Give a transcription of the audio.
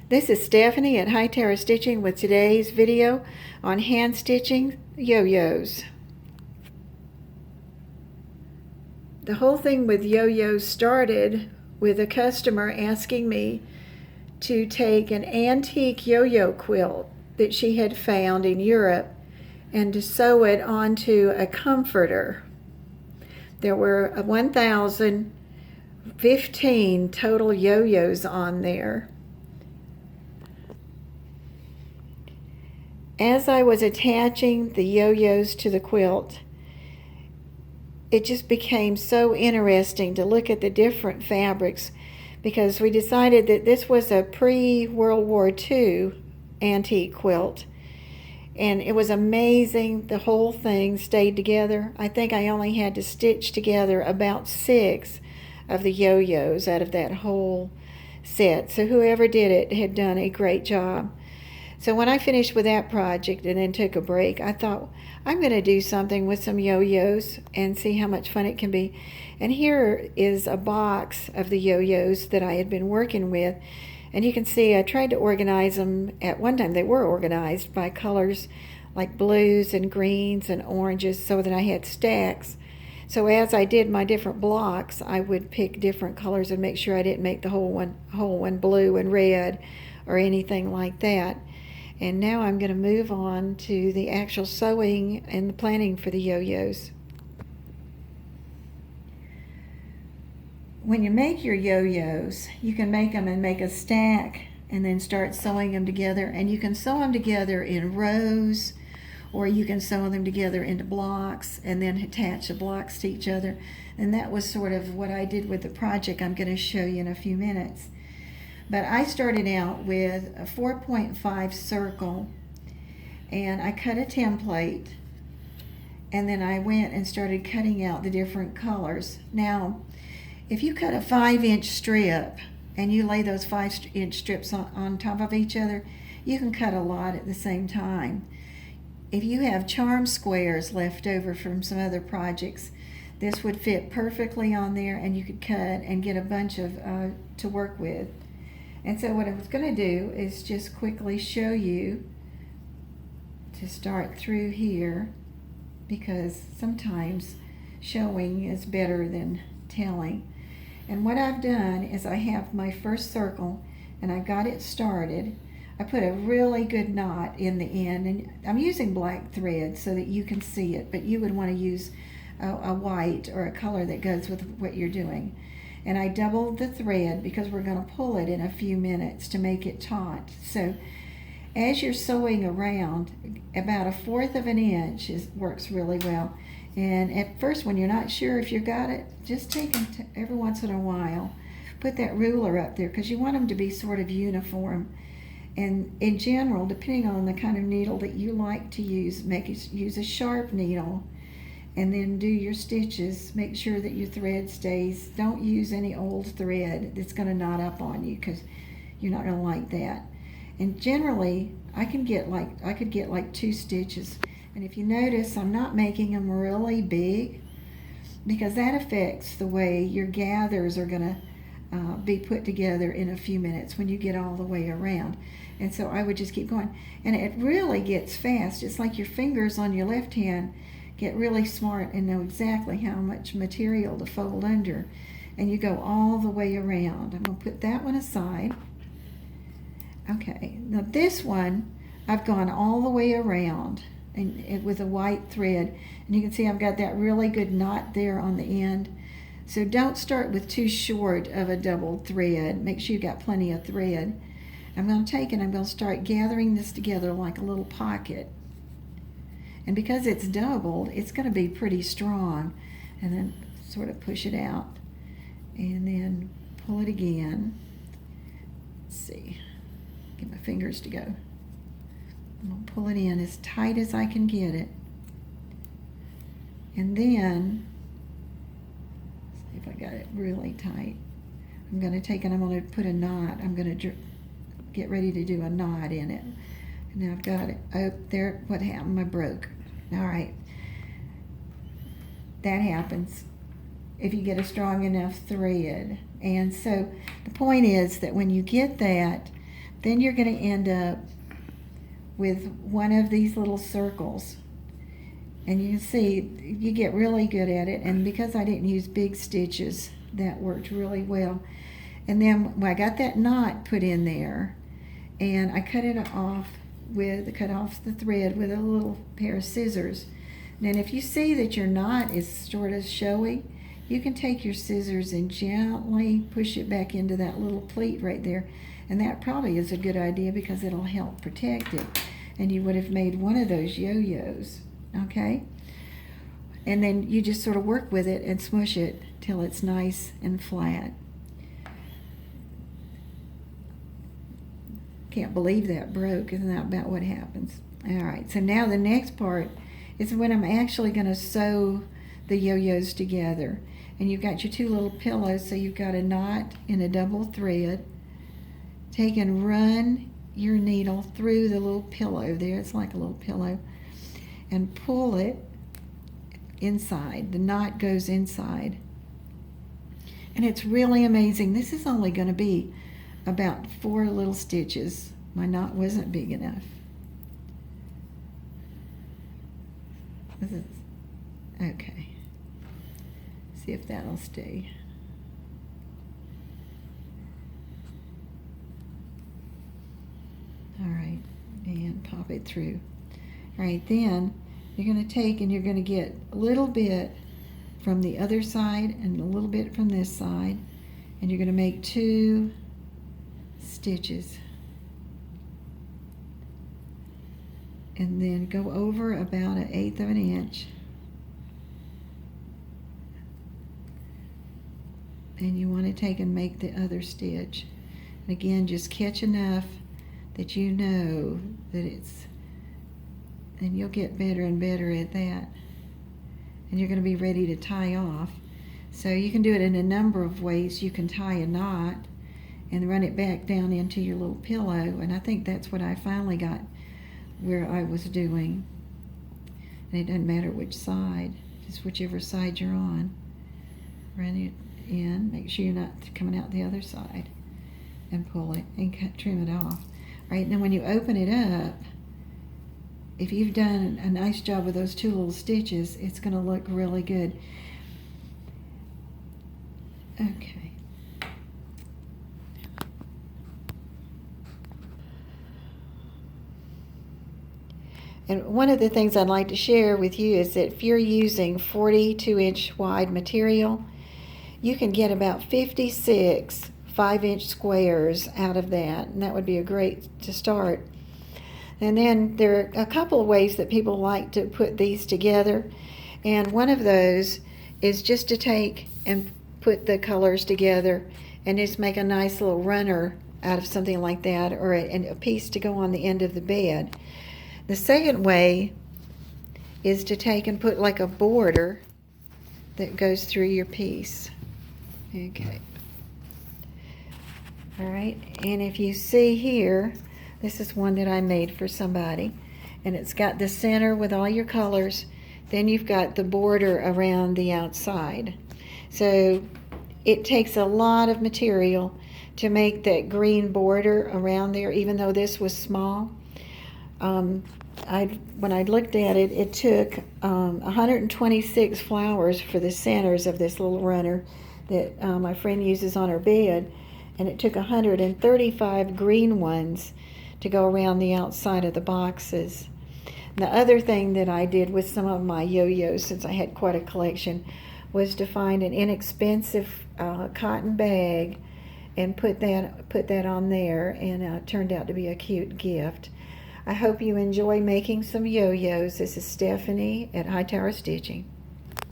This is Stephanie at Hightower Stitching with today's video on hand stitching yo-yos. The whole thing with yo-yos started with a customer asking me to take an antique yo-yo quilt that she had found in Europe and to sew it onto a comforter. There were 1,015 total yo-yos on there. As I was attaching the yo-yos to the quilt, it just became so interesting to look at the different fabrics, because we decided that this was a pre-World War II antique quilt, and it was amazing. The whole thing stayed together. I think I only had to stitch together about 6 of the yo-yos out of that whole set, so whoever did it had done a great job. So when I finished with that project and then took a break, I thought, I'm going to do something with some yo-yos and see how much fun it can be. And here is a box of the yo-yos that I had been working with. And you can see I tried to organize them. At one time they were organized by colors like blues and greens and oranges, so that I had stacks. So as I did my different blocks, I would pick different colors and make sure I didn't make the whole one blue and red or anything like that. And now I'm going to move on to the actual sewing and the planning for the yo-yos. When you make your yo-yos, you can make them and make a stack and then start sewing them together. And you can sew them together in rows, or you can sew them together into blocks and then attach the blocks to each other. And that was sort of what I did with the project I'm going to show you in a few minutes. But I started out with a 4.5 circle, and I cut a template, and then I went and started cutting out the different colors. Now, if you cut a 5-inch strip and you lay those 5-inch strips on top of each other, you can cut a lot at the same time. If you have charm squares left over from some other projects, this would fit perfectly on there, and you could cut and get a bunch of to work with. And so what I was going to do is just quickly show you to start through here, because sometimes showing is better than telling. And what I've done is I have my first circle and I got it started. I put a really good knot in the end, and I'm using black thread so that you can see it, but you would want to use a white or a color that goes with what you're doing. And I doubled the thread because we're going to pull it in a few minutes to make it taut. So as you're sewing around, about 1/4 of an inch works really well. And at first, when you're not sure if you got it, just take them every once in a while. Put that ruler up there, because you want them to be sort of uniform. And in general, depending on the kind of needle that you like to use, use a sharp needle. And then do your stitches. Make sure that your thread stays. Don't use any old thread that's going to knot up on you, because you're not going to like that. And generally, I could get like 2 stitches. And if you notice, I'm not making them really big, because that affects the way your gathers are going to be put together in a few minutes when you get all the way around. And so I would just keep going. And it really gets fast. It's like your fingers on your left hand get really smart and know exactly how much material to fold under, and you go all the way around. I'm going to put that one aside. Okay, now this one I've gone all the way around and with a white thread, and you can see I've got that really good knot there on the end. So don't start with too short of a double thread. Make sure you've got plenty of thread. I'm going to take and I'm going to start gathering this together like a little pocket. And because it's doubled, it's going to be pretty strong. And then sort of push it out. And then pull it again. Let's see. Get my fingers to go. I'm going to pull it in as tight as I can get it. And then, see if I got it really tight. I'm going to take and I'm going to put a knot. I'm going to get ready to do a knot in it. And now I've got it. Oh, there, what happened? I broke. All right, that happens if you get a strong enough thread. And so the point is that when you get that, then you're going to end up with one of these little circles. And you can see you get really good at it, and because I didn't use big stitches, that worked really well. And then when I got that knot put in there, and I cut off the thread with a little pair of scissors. And then if you see that your knot is sort of showy, you can take your scissors and gently push it back into that little pleat right there. And that probably is a good idea because it'll help protect it. And you would have made one of those yo-yos, okay? And then you just sort of work with it and smush it till it's nice and flat. Can't believe that broke. Isn't that about what happens? All right, so now the next part is when I'm actually going to sew the yo-yos together. And you've got your two little pillows, so you've got a knot in a double thread. Take and run your needle through the little pillow there. It's like a little pillow. And pull it inside. The knot goes inside. And it's really amazing. This is only going to be about 4 little stitches. My knot wasn't big enough. This is, okay. See if that'll stay. All right, and pop it through. All right, then you're going to take and you're going to get a little bit from the other side and a little bit from this side, and you're going to make 2 stitches. And then go over about 1/8 of an inch. And you want to take and make the other stitch. And again, just catch enough that you know that it's, and you'll get better and better at that. And you're going to be ready to tie off. So you can do it in a number of ways. You can tie a knot and run it back down into your little pillow. And I think that's what I finally got where I was doing. And it doesn't matter which side, just whichever side you're on. Run it in, make sure you're not coming out the other side, and pull it and trim it off. All right, then when you open it up, if you've done a nice job with those 2 little stitches, it's going to look really good. Okay. And one of the things I'd like to share with you is that if you're using 42-inch wide material, you can get about 56 5-inch squares out of that, and that would be a great to start. And then there are a couple of ways that people like to put these together, and one of those is just to take and put the colors together and just make a nice little runner out of something like that, or a piece to go on the end of the bed. The second way is to take and put like a border that goes through your piece. Okay. All right, and if you see here, this is one that I made for somebody, and it's got the center with all your colors. Then you've got the border around the outside. So it takes a lot of material to make that green border around there, even though this was small. When I looked at it, it took 126 flowers for the centers of this little runner that my friend uses on her bed, and it took 135 green ones to go around the outside of the boxes. The other thing that I did with some of my yo-yos, since I had quite a collection, was to find an inexpensive cotton bag and put that on there, and it turned out to be a cute gift. I hope you enjoy making some yo-yos. This is Stephanie at Hightower Stitching.